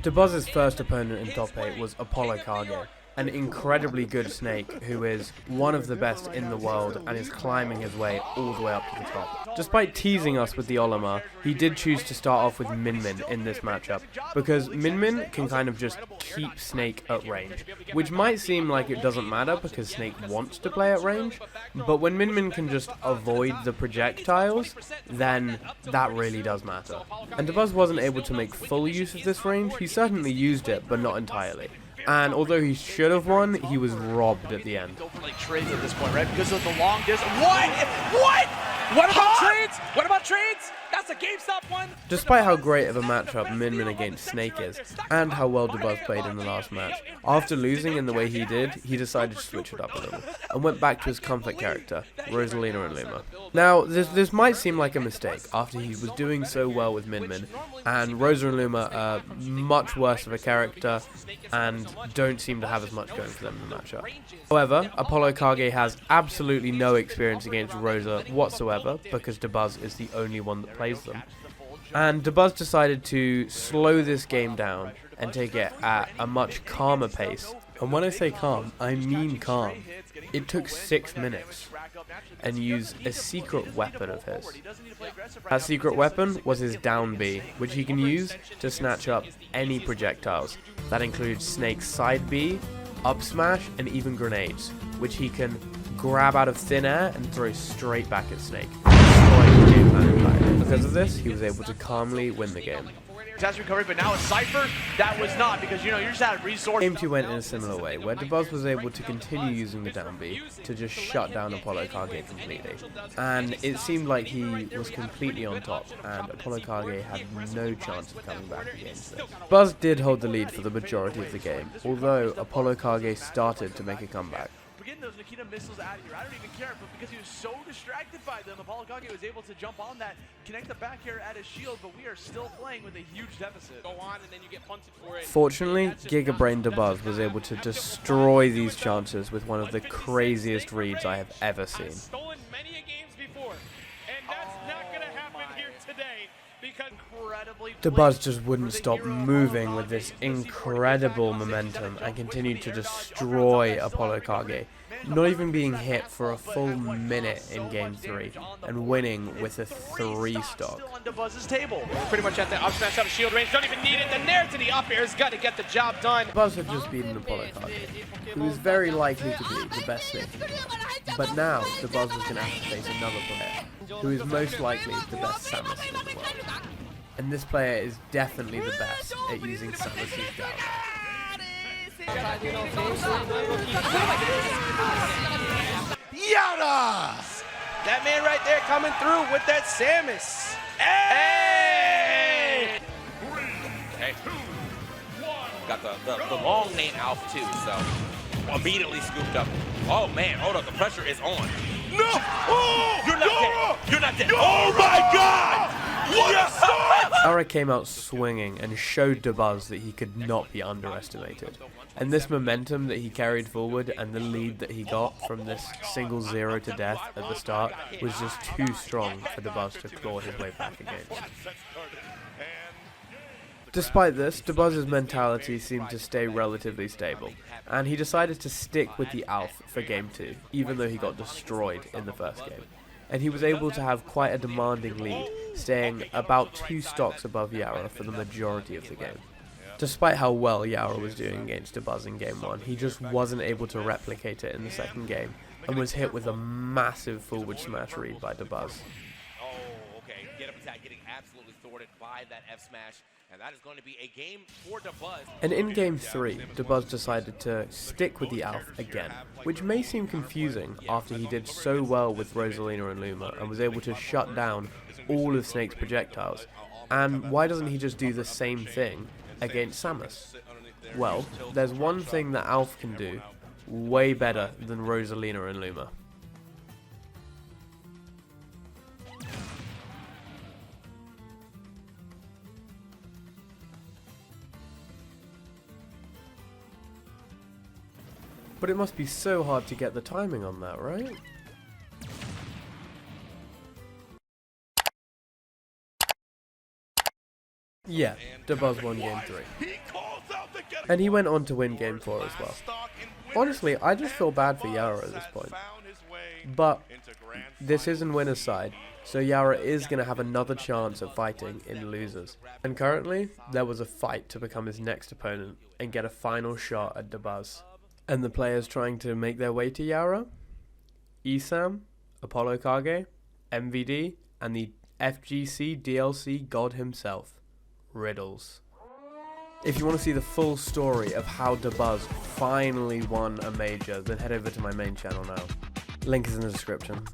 dabuz's first opponent in top 8 was Apollo Kage, an incredibly good snake who is one of the best in the world and is climbing his way all the way up to the top. Despite teasing us with the Olimar, he did choose to start off with Min Min in this matchup, because Min Min can kind of just keep Snake at range, which might seem like it doesn't matter because Snake wants to play at range, but when Min Min can just avoid the projectiles, then that really does matter. And dabuz wasn't able to make full use of this range. He certainly used it, but not entirely. And although he should have won, he was robbed at the end. Like trades at this point, right? Because of the long distance. What? What about trades? What about trades? That's a GameStop one. Despite how great of a matchup Min Min against Snake is, and how well dabuz played in the last match, after losing in the way he did, he decided to switch it up a little, and went back to his comfort character, Rosalina and Luma. Now, this might seem like a mistake, after he was doing so well with Min Min, and Rosa and Luma are much worse of a character, and don't seem to have as much going for them in the matchup. However, Apollo Kage has absolutely no experience against Rosa whatsoever, because dabuz is the only one that plays them. And dabuz decided to slow this game down and take it at a much calmer pace. And when I say calm, I mean calm. It took 6 minutes, and used a secret weapon of his. That secret weapon was his down B, which he can use to snatch up any projectiles. That includes Snake's side B, up smash, and even grenades, which he can grab out of thin air and throw straight back at Snake, destroying the game plan entirely. Because of this, he was able to calmly win the game. Has recovery, but now a Cypher, that was not, because you just had resources. Game 2 went in a similar way, where dabuz was able to continue using the down B to just shut down Apollo Kage completely. And it seemed like he was completely on top, and Apollo Kage had no chance of coming back against this. dabuz did hold the lead for the majority of the game, although Apollo Kage started to make a comeback. We're getting those Nikita missiles out of here. I don't even care, but because he was so distracted by them, Apollo Kage was able to jump on that, connect the back air at his shield, but we are still playing with a huge deficit. Go on, and then you get punted for it. Fortunately, Giga Brain dabuz was able to destroy these chances with one of the craziest reads I have ever seen. Stolen many games before, and that's not going to happen here today. dabuz just wouldn't stop moving with this incredible momentum and continued to destroy Apollo Kage, not even being hit for a full minute in Game 3, and winning with a 3-stock. Pretty much at the up smash out of shield range, don't even need it, then there to the up air's got to get the job done. dabuz had just beaten Apollo Kage, who is very likely to be the best snake in the world. But now, dabuz was going to have to face another player, who is most likely the best Samus in the world. And this player is definitely the best at using Samus's down air. Yada! That man right there coming through with that Samus. Hey! Hey. Got the long name Alpha too, so immediately scooped up. Oh man, hold up, the pressure is on. No! Oh! You're not dead. You're not dead. Oh my God! What a start! Yara came out swinging and showed dabuz that he could not be underestimated. And this momentum that he carried forward and the lead that he got from this single 0 to death at the start was just too strong for dabuz to claw his way back against. Despite this, dabuz's mentality seemed to stay relatively stable, and he decided to stick with the Alf for Game 2, even though he got destroyed in the first game. And he was able to have quite a demanding lead, staying about 2 stocks above Yara for the majority of the game. Despite how well Yara was doing against dabuz in Game 1, he just wasn't able to replicate it in the second game, and was hit with a massive forward smash read by dabuz. Oh, okay. Get up attack, getting absolutely thwarted by that F smash. And that is going to be a game for dabuz. And in Game 3, dabuz decided to stick with the Alf again, which may seem confusing after he did so well with Rosalina and Luma and was able to shut down all of Snake's projectiles. And why doesn't he just do the same thing against Samus? Well, there's one thing that Alf can do way better than Rosalina and Luma. But it must be so hard to get the timing on that, right? Yeah, dabuz won game 3. And he went on to win game 4 as well. Honestly, I just feel bad for Yara at this point. But this is in winner's side, so Yara is going to have another chance at fighting in losers. And currently, there was a fight to become his next opponent and get a final shot at dabuz. And the players trying to make their way to Yara? Esam, Apollo Kage, MVD, and the FGC DLC god himself, Riddles. If you want to see the full story of how dabuz finally won a major, then head over to my main channel now. Link is in the description.